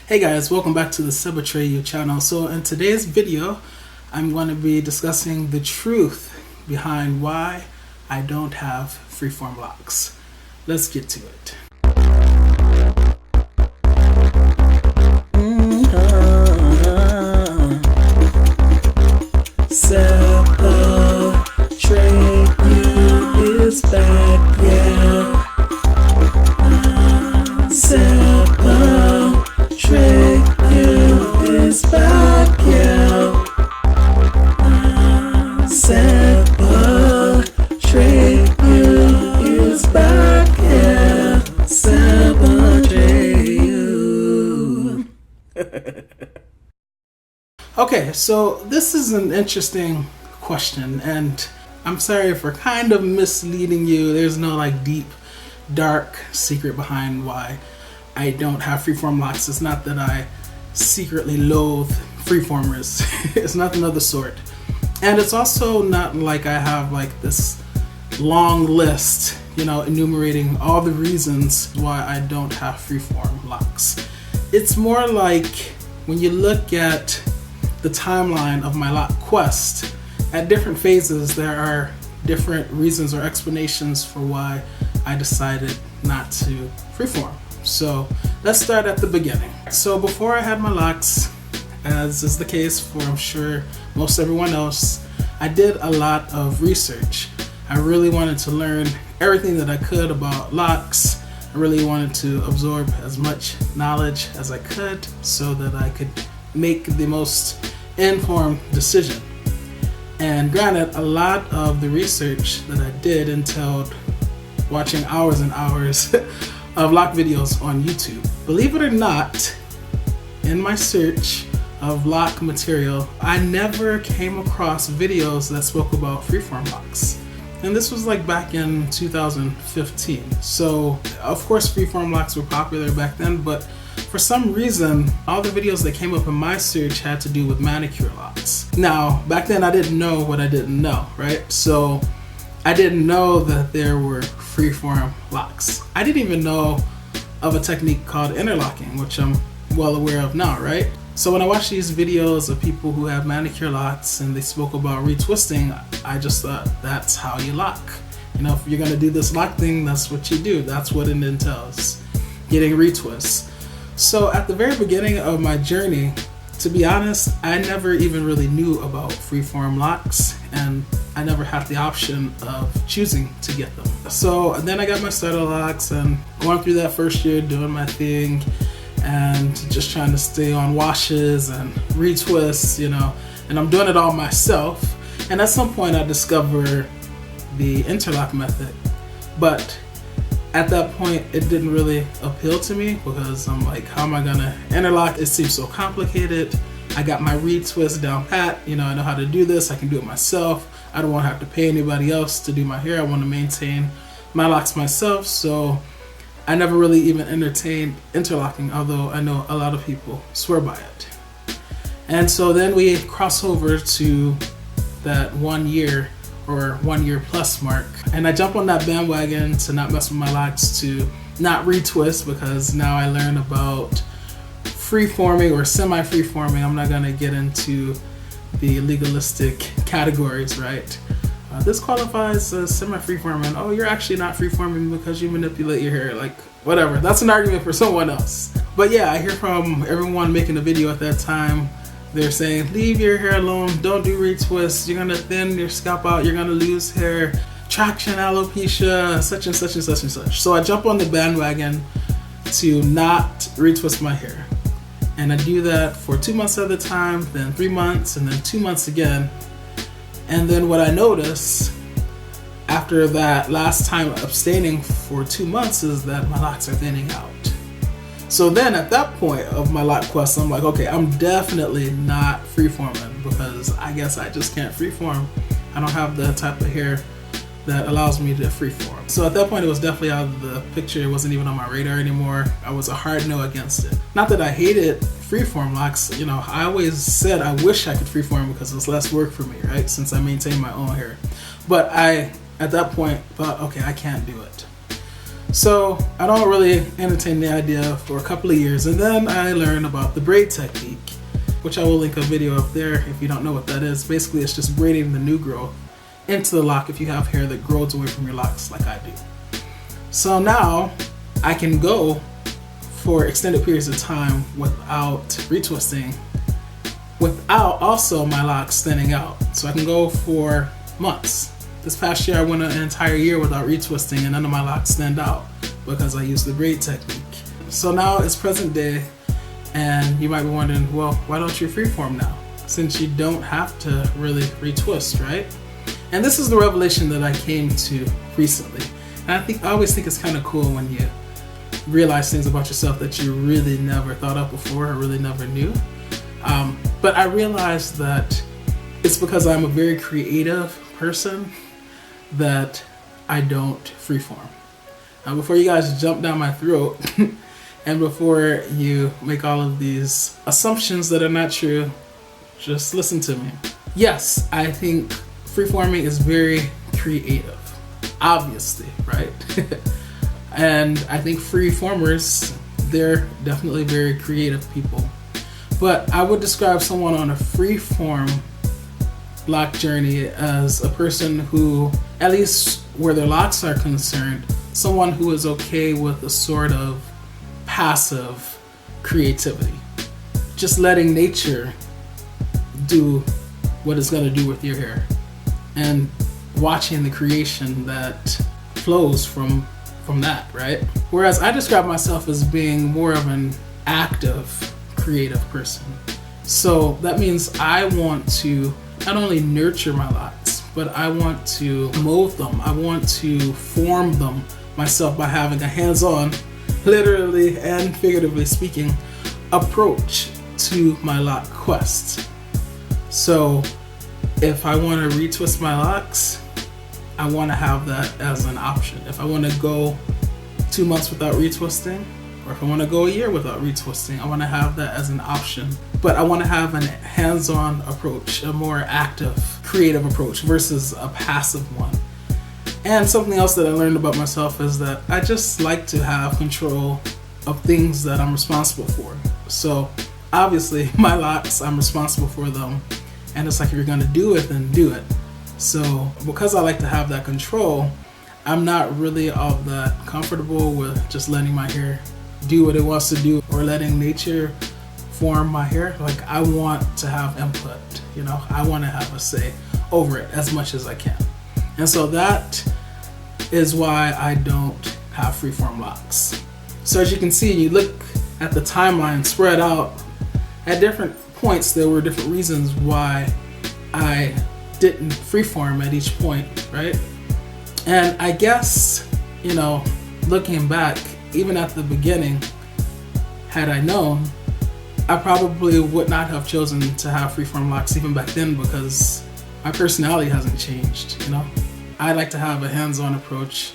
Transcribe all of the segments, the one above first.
Hey guys, welcome back to the Atreyu channel. So in today's video, I'm going to be discussing the truth behind why I don't have freeform locks. Let's get to it. Atreyu is back, yeah. Atreyu is back, yeah. Atreyu is back, yeah. Atreyu. Okay, so this is an interesting question, and I'm sorry for kind of misleading you. There's no deep, dark secret behind why I don't have freeform locks. It's not that I secretly loathe freeformers. It's nothing of the sort. And it's also not like I have this long list, enumerating all the reasons why I don't have freeform locks. It's more like when you look at the timeline of my lock quest, at different phases there are different reasons or explanations for why I decided not to freeform. So let's start at the beginning. So before I had my locks, as is the case for I'm sure most everyone else, I did a lot of research. I really wanted to learn everything that I could about locks. I really wanted to absorb as much knowledge as I could so that I could make the most informed decision. And granted, a lot of the research that I did entailed watching hours and hours of lock videos on YouTube. Believe it or not, in my search of lock material, I never came across videos that spoke about freeform locks. And this was back in 2015. So of course freeform locks were popular back then, but for some reason, all the videos that came up in my search had to do with manicure locks. Now, back then I didn't know what I didn't know, right? So I didn't know that there were freeform locks. I didn't even know of a technique called interlocking, which I'm well aware of now, right? So when I watched these videos of people who have manicure locks and they spoke about retwisting, I just thought that's how you lock. If you're gonna do this lock thing, that's what you do. That's what it entails, getting retwists. So at the very beginning of my journey, to be honest, I never even really knew about freeform locks, and I never had the option of choosing to get them. So then I got my starter locks and going through that first year doing my thing and just trying to stay on washes and retwists, and I'm doing it all myself. And at some point I discovered the interlock method, but at that point it didn't really appeal to me because I'm like, how am I gonna interlock? It seems so complicated. I got my retwist down pat, I know how to do this, I can do it myself. I don't want to have to pay anybody else to do my hair. I want to maintain my locks myself, so I never really even entertained interlocking, although I know a lot of people swear by it. And so then we cross over to that 1 year or 1 year plus mark, and I jump on that bandwagon to not mess with my locks, to not retwist, because now I learn about freeforming or semi-freeforming. I'm not gonna get into the legalistic categories, right? This qualifies as semi-freeforming. Oh, you're actually not freeforming because you manipulate your hair. Whatever. That's an argument for someone else. But yeah, I hear from everyone making a video at that time. They're saying, leave your hair alone. Don't do retwists. You're gonna thin your scalp out. You're gonna lose hair. Traction alopecia, such and such and such and such. So I jump on the bandwagon to not retwist my hair. And I do that for 2 months at a time, then 3 months, and then 2 months again. And then what I notice after that last time abstaining for 2 months is that my locks are thinning out. So then at that point of my lock quest, I'm like, okay, I'm definitely not freeforming because I guess I just can't freeform. I don't have the type of hair that allows me to freeform. So at that point it was definitely out of the picture. It wasn't even on my radar anymore. I was a hard no against it. Not that I hated freeform locks, I always said I wish I could freeform because it's less work for me, right? Since I maintain my own hair. But I, at that point, thought, okay, I can't do it. So I don't really entertain the idea for a couple of years, and then I learned about the braid technique, which I will link a video up there if you don't know what that is. Basically, it's just braiding the new growth into the lock if you have hair that grows away from your locks like I do. So now I can go for extended periods of time without retwisting, without also my locks thinning out. So I can go for months. This past year I went an entire year without retwisting and none of my locks thinned out because I used the braid technique. So now it's present day, and you might be wondering, well, why don't you freeform now? Since you don't have to really retwist, right? And this is the revelation that I came to recently. And I always think it's kind of cool when you realize things about yourself that you really never thought of before or really never knew. But I realized that it's because I'm a very creative person that I don't freeform. Now, before you guys jump down my throat and before you make all of these assumptions that are not true, just listen to me. Yes, I think freeforming is very creative, obviously, right? And I think freeformers, they're definitely very creative people. But I would describe someone on a freeform lock journey as a person who, at least where their locks are concerned, someone who is okay with a sort of passive creativity. Just letting nature do what it's going to do with your hair and watching the creation that flows from that, right? Whereas I describe myself as being more of an active creative person. So that means I want to not only nurture my locks, but I want to mold them. I want to form them myself by having a hands-on, literally and figuratively speaking, approach to my lock quest. So if I want to retwist my locks, I want to have that as an option. If I want to go 2 months without retwisting, or if I want to go a year without retwisting, I want to have that as an option. But I want to have a hands-on approach, a more active, creative approach versus a passive one. And something else that I learned about myself is that I just like to have control of things that I'm responsible for. So obviously my locks, I'm responsible for them. And it's like, if you're going to do it, then do it. So because I like to have that control, I'm not really all that comfortable with just letting my hair do what it wants to do or letting nature form my hair. Like, I want to have input, I want to have a say over it as much as I can. And so that is why I don't have freeform locks. So as you can see, you look at the timeline spread out, at different points there were different reasons why I didn't freeform at each point, right? And I guess, looking back, even at the beginning, had I known, I probably would not have chosen to have freeform locks even back then, because my personality hasn't changed, I like to have a hands-on approach.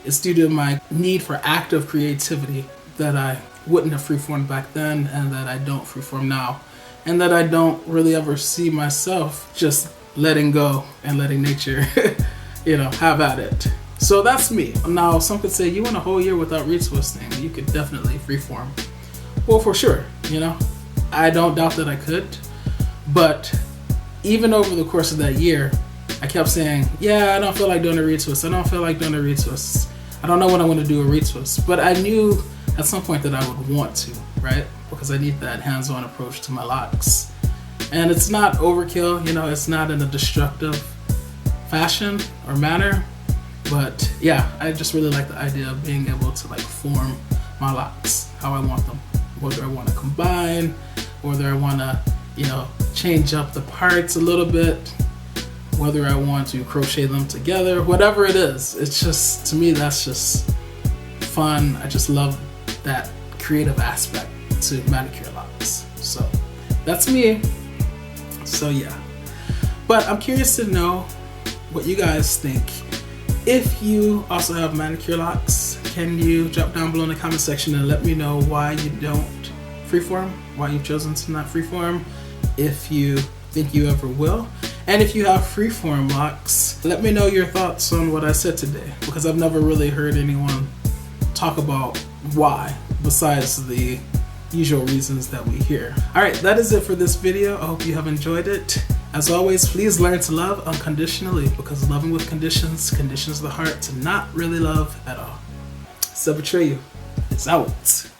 It's due to my need for active creativity that I wouldn't have freeformed back then, and that I don't freeform now, and that I don't really ever see myself just letting go and letting nature, have at it. So that's me. Now, some could say, you went a whole year without retwisting, you could definitely freeform. Well, for sure, I don't doubt that I could, but even over the course of that year, I kept saying, yeah, I don't feel like doing a retwist. I don't feel like doing a retwist. I don't know when I want to do a retwist, but I knew at some point that I would want to, right? Because I need that hands-on approach to my locks. And it's not overkill, it's not in a destructive fashion or manner. But yeah, I just really like the idea of being able to form my locks how I want them. Whether I want to combine, whether I want to, change up the parts a little bit, whether I want to crochet them together, whatever it is. It's just, to me, that's just fun. I just love that creative aspect to manicure locks. So that's me. So yeah. But I'm curious to know what you guys think. If you also have manicure locks, can you drop down below in the comment section and let me know why you don't freeform, why you've chosen to not freeform, if you think you ever will. And if you have freeform locks, let me know your thoughts on what I said today, because I've never really heard anyone talk about why, besides the usual reasons that we hear. Alright, that is it for this video. I hope you have enjoyed it. As always, please learn to love unconditionally, because loving with conditions conditions the heart to not really love at all. Atreyu is out.